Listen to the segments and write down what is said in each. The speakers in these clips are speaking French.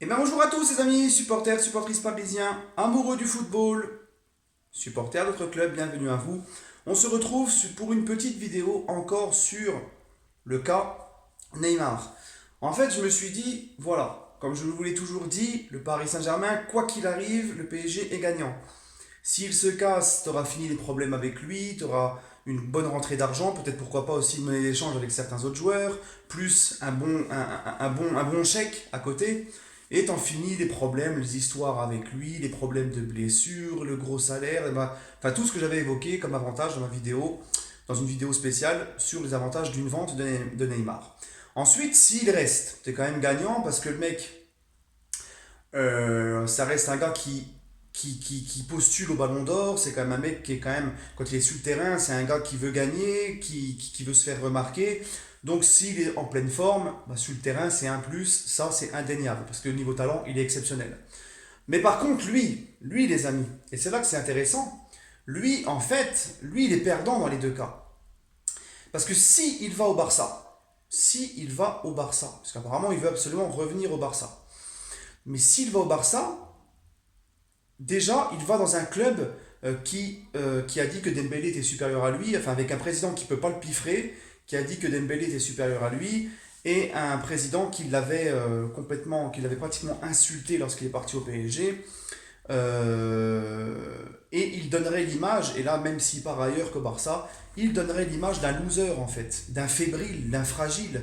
Et bien bonjour à tous les amis, supporters, supportrices parisiens, amoureux du football, supporters de notre club, bienvenue à vous. On se retrouve pour une petite vidéo encore sur le cas Neymar. En fait, je me suis dit, voilà, comme je vous l'ai toujours dit, le Paris Saint-Germain, quoi qu'il arrive, le PSG est gagnant. S'il se casse, tu auras fini les problèmes avec lui, tu auras une bonne rentrée d'argent, peut-être pourquoi pas aussi une monnaie d'échange avec certains autres joueurs, plus un bon chèque à côté. Et t'en finis les problèmes, les histoires avec lui, les problèmes de blessures, le gros salaire, et ben, enfin tout ce que j'avais évoqué comme avantage dans ma vidéo, dans une vidéo spéciale sur les avantages d'une vente de Neymar. Ensuite, s'il reste, t'es quand même gagnant parce que le mec, ça reste un gars qui postule au Ballon d'Or. C'est quand même un mec qui est quand même, quand il est sur le terrain, c'est un gars qui veut gagner, qui veut se faire remarquer. Donc s'il est en pleine forme, bah, sur le terrain, c'est un plus, ça c'est indéniable, parce que le niveau talent, il est exceptionnel. Mais par contre, lui les amis, et c'est là que c'est intéressant, lui, en fait, lui, il est perdant dans les deux cas. Parce que si il va au Barça, parce qu'apparemment il veut absolument revenir au Barça, mais s'il va au Barça, déjà, il va dans un club qui a dit que Dembélé était supérieur à lui, enfin avec un président qui ne peut pas le piffrer, qui a dit que Dembélé était supérieur à lui, et un président qui l'avait qui l'avait pratiquement insulté lorsqu'il est parti au PSG. Et il donnerait l'image, et là même s'il part ailleurs qu'au Barça, il donnerait l'image d'un loser en fait, d'un fébrile, d'un fragile,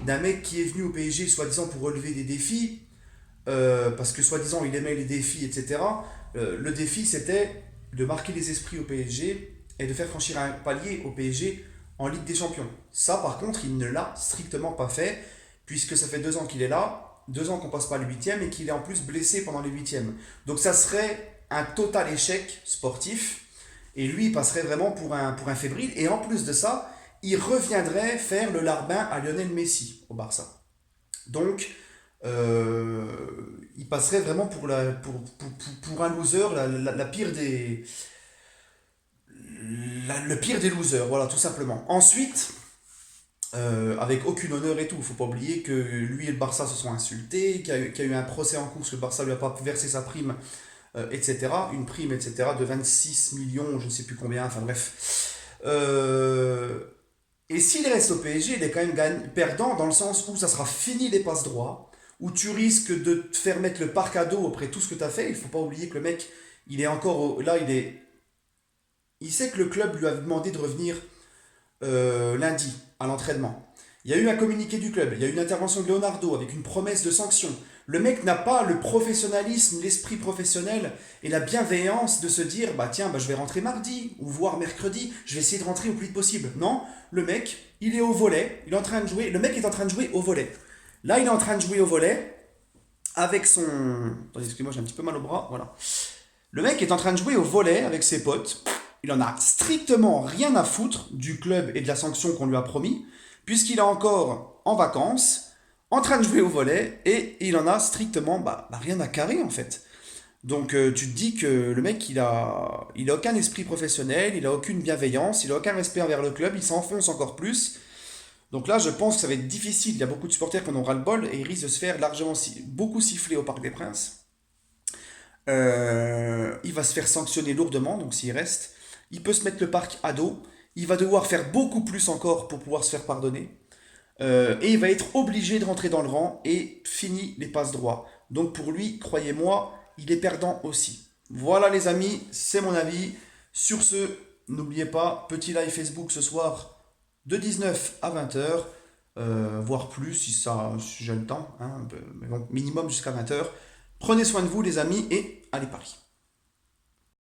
d'un mec qui est venu au PSG soi-disant pour relever des défis, parce que soi-disant il aimait les défis, etc. Le défi c'était de marquer les esprits au PSG et de faire franchir un palier au PSG en Ligue des Champions. Ça par contre il ne l'a strictement pas fait, puisque ça fait 2 ans qu'il est là, 2 ans qu'on passe pas le huitième et qu'il est en plus blessé pendant les huitièmes. Donc ça serait un total échec sportif et lui il passerait vraiment pour un fébrile, et en plus de ça il reviendrait faire le larbin à Lionel Messi au Barça. Donc, euh, il passerait vraiment pour un loser, la pire le pire des losers, voilà, tout simplement. Ensuite, avec aucun honneur et tout, faut pas oublier que lui et le Barça se sont insultés, qu'il y a eu un procès en cours, que le Barça lui a pas versé sa prime, etc. Une prime, etc. de 26 millions, je ne sais plus combien, enfin bref. Et s'il reste au PSG, il est quand même perdant dans le sens où ça sera fini les passes droits, où tu risques de te faire mettre le parc à dos après tout ce que tu as fait. Il faut pas oublier que le mec, il est encore là, il sait que le club lui a demandé de revenir lundi à l'entraînement. Il y a eu un communiqué du club, il y a eu une intervention de Leonardo avec une promesse de sanction. Le mec n'a pas le professionnalisme, l'esprit professionnel et la bienveillance de se dire bah tiens, bah, je vais rentrer mardi ou voire mercredi, je vais essayer de rentrer au plus vite possible. Non, le mec, il est au volet, il est en train de jouer, le mec est en train de jouer au volet. Là, il est en train de jouer au volet avec son. Attendez, excusez-moi, j'ai un petit peu mal au bras, voilà. Le mec est en train de jouer au volet avec ses potes. Il en a strictement rien à foutre du club et de la sanction qu'on lui a promis, puisqu'il est encore en vacances, en train de jouer au volet, et il en a strictement rien à carrer en fait. Donc tu te dis que le mec il a aucun esprit professionnel, il a aucune bienveillance, il a aucun respect envers le club, il s'enfonce encore plus. Donc là je pense que ça va être difficile, il y a beaucoup de supporters qui en aura le bol et ils risquent de se faire largement beaucoup siffler au Parc des Princes. Il va se faire sanctionner lourdement, donc s'il reste. Il peut se mettre le parc à dos. Il va devoir faire beaucoup plus encore pour pouvoir se faire pardonner. Et il va être obligé de rentrer dans le rang et fini les passes droits. Donc pour lui, croyez-moi, il est perdant aussi. Voilà les amis, c'est mon avis. Sur ce, n'oubliez pas, petit live Facebook ce soir de 19 à 20h, voire plus si j'ai le temps, hein, mais bon, minimum jusqu'à 20h. Prenez soin de vous les amis et allez Paris.